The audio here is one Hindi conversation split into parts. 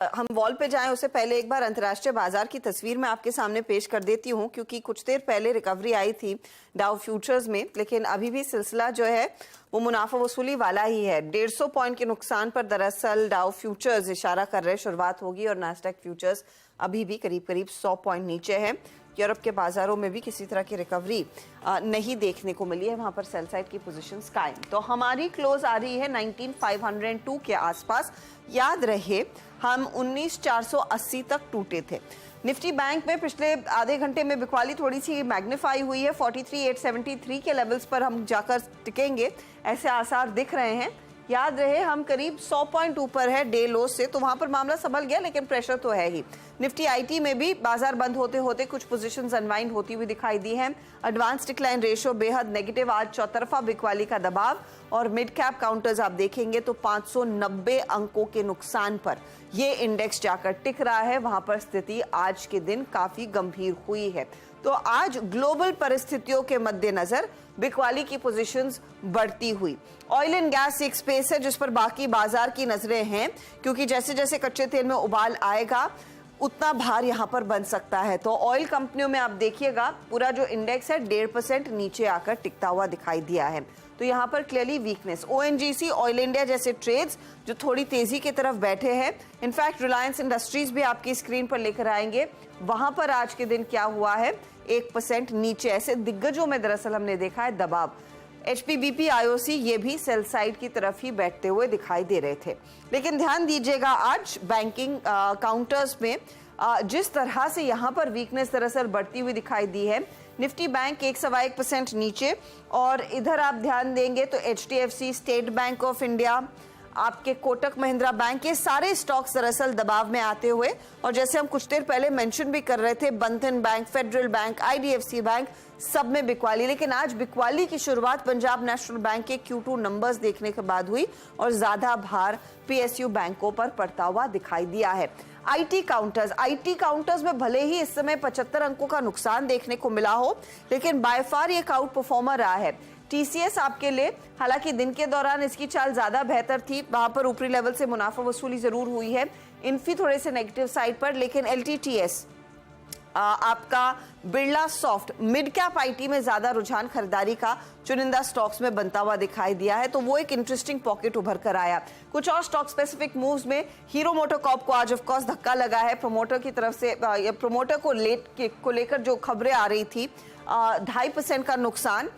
हम वॉल पे जाएं उससे पहले एक बार अंतर्राष्ट्रीय बाजार की तस्वीर मैं आपके सामने पेश कर देती हूं, क्योंकि कुछ देर पहले रिकवरी आई थी डाउ फ्यूचर्स में, लेकिन अभी भी सिलसिला जो है वो मुनाफा वसूली वाला ही है। 150 पॉइंट के नुकसान पर दरअसल डाउ फ्यूचर्स इशारा कर रहे शुरुआत होगी और नास्डैक फ्यूचर्स अभी भी करीब करीब 100 पॉइंट नीचे है। यूरोप के बाजारों में भी किसी तरह की रिकवरी नहीं देखने को मिली है, वहां पर सेल साइड की पोजीशंस कायम। तो हमारी क्लोज आ रही है 19,502 के आसपास। याद रहे हम 19,480 तक टूटे थे। निफ्टी बैंक में पिछले आधे घंटे में बिकवाली थोड़ी सी मैग्नीफाई हुई है। 43,873 के लेवल्स पर हम जाकर टिकेंगे ऐसे आसार दिख रहे हैं। याद रहे हम करीब 100 पॉइंट ऊपर है डे लो से, तो वहां पर मामला संभल गया, लेकिन प्रेशर तो है ही। निफ्टी आईटी में भी बाजार बंद होते होते कुछ पोजीशंस अनवाइंड होती हुई दिखाई दी हैं। एडवांस डिक्लाइन रेशियो बेहद नेगेटिव, आज चौतरफा बिकवाली का दबाव और मिड कैप काउंटर्स आप देखेंगे तो 590 अंकों के नुकसान पर ये इंडेक्स जाकर टिक रहा है। वहां पर स्थिति आज के दिन काफी गंभीर हुई है। तो आज ग्लोबल परिस्थितियों के मद्देनजर बिकवाली की पोजीशंस बढ़ती हुई। ऑयल एंड गैस एक स्पेस है जिस पर बाकी बाजार की नजरें हैं, क्योंकि जैसे जैसे कच्चे तेल में उबाल आएगा उतना भार यहां पर बन सकता है। तो ऑयल कंपनियों में आप देखिएगा पूरा जो इंडेक्स है 1.5% नीचे आकर टिकता हुआ दिखाई दिया है। तो यहां पर clearly weakness. ONGC, oil India जैसे ट्रेड्स जो थोड़ी तेजी की तरफ बैठे हैं। इनफैक्ट रिलायंस इंडस्ट्रीज भी आपकी स्क्रीन पर लेकर आएंगे, वहां पर आज के दिन क्या हुआ है 1% नीचे। ऐसे दिग्गजों में दरअसल हमने देखा है दबाव। एचपीबीपी, आईओसी ये भी सेल साइड की तरफ ही बैठते हुए दिखाई दे रहे थे। लेकिन ध्यान दीजिएगा आज बैंकिंग काउंटर्स में जिस तरह से यहां पर वीकनेस दरअसल बढ़ती हुई दिखाई दी है। निफ्टी बैंक 1.1% नीचे, और इधर आप ध्यान देंगे तो HDFC, state bank of India, आपके कोटक महिंद्रा बैंक, ये सारे स्टॉक्स दरअसल दबाव में आते हुए, और जैसे हम कुछ देर पहले मेंशन भी कर रहे थे बंधन bank, federal bank, IDFC bank, सब में बिकवाली। लेकिन आज बिकवाली की शुरुआत पंजाब नेशनल बैंक के Q2 नंबर्स देखने के बाद हुई और ज्यादा भार पीएसयू बैंकों पर पड़ता हुआ दिखाई दिया है। आईटी काउंटर्स में भले ही इस समय 75 अंकों का नुकसान देखने को मिला हो, लेकिन बाय फार एक आउट परफॉर्मर रहा है। टीसीएस आपके लिए, हालांकि दिन के दौरान इसकी चाल ज्यादा बेहतर थी, वहां पर ऊपरी लेवल से मुनाफा वसूली जरूर हुई है। इन्फी थोड़े से नेगेटिव साइड पर, लेकिन एलटीटीएस, आपका Birla soft, mid cap IT में ज्यादा रुझान खरीदारी का चुनिंदा स्टॉक्स में बनता हुआ दिखाई दिया है। तो वो एक इंटरेस्टिंग पॉकेट उभर कर आया। कुछ और स्टॉक स्पेसिफिक मूव्स में हीरो मोटोकॉर्प को आज ऑफ कोर्स धक्का लगा है प्रमोटर की तरफ से। प्रमोटर को लेकर जो खबरें आ रही थी 2.5% का नुकसान।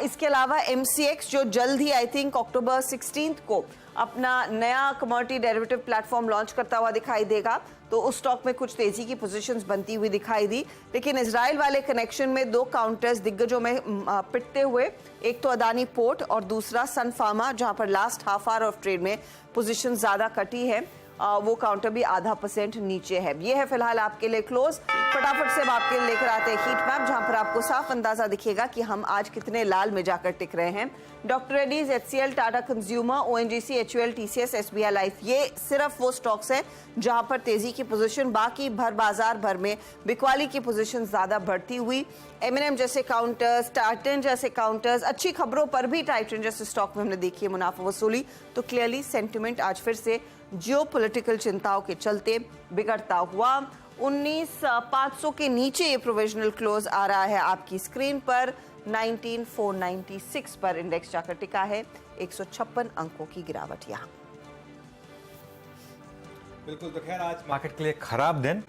इसके अलावा एमसीएक्स जो जल्द ही आई थिंक अक्टूबर 16 को अपना नया कमोडिटी डेरिवेटिव प्लेटफॉर्म लॉन्च करता हुआ दिखाई देगा, तो उस स्टॉक में कुछ तेजी की पोजीशंस बनती हुई दिखाई दी। लेकिन इजराइल वाले कनेक्शन में दो काउंटर्स दिग्गजों में पिटते हुए, एक तो अदानी पोर्ट और दूसरा सन फार्मा, जहां पर last half hour of trade में पोजीशन ज्यादा कटी है, वो काउंटर भी 0.5% नीचे है। ये है फिलहाल आपके लिए क्लोज। फटाफट से आपके लिए लेकर आते हैं हीट मैप, जहां पर आपको साफ अंदाजा दिखेगा कि हम आज कितने लाल में जाकर टिक रहे हैं। Doctor Reddy's, HCL, Tata consumer, ONGC, HUL, TCS, SBI life, ये सिर्फ वो स्टॉक्स हैं जहां पर तेजी की पोजीशन। बाकी भर बाजार भर में बिकवाली की पोजीशन ज्यादा बढ़ती हुई। एमएनएम जैसे काउंटर्स, टाइटन जैसे काउंटर्स, अच्छी खबरों पर भी टाइटन जैसे स्टॉक में हमने देखी है मुनाफा वसूली। तो क्लियरली सेंटिमेंट आज फिर से जियोपॉलिटिकल चिंताओं के चलते बिगड़ता हुआ 19,500 के नीचे ये प्रोविजनल क्लोज आ रहा है आपकी स्क्रीन पर। 19,496 पर इंडेक्स जाकर टिका है। 156 अंकों की गिरावट यहाँ। बिल्कुल, तो खैर आज मार्केट के लिए खराब दिन।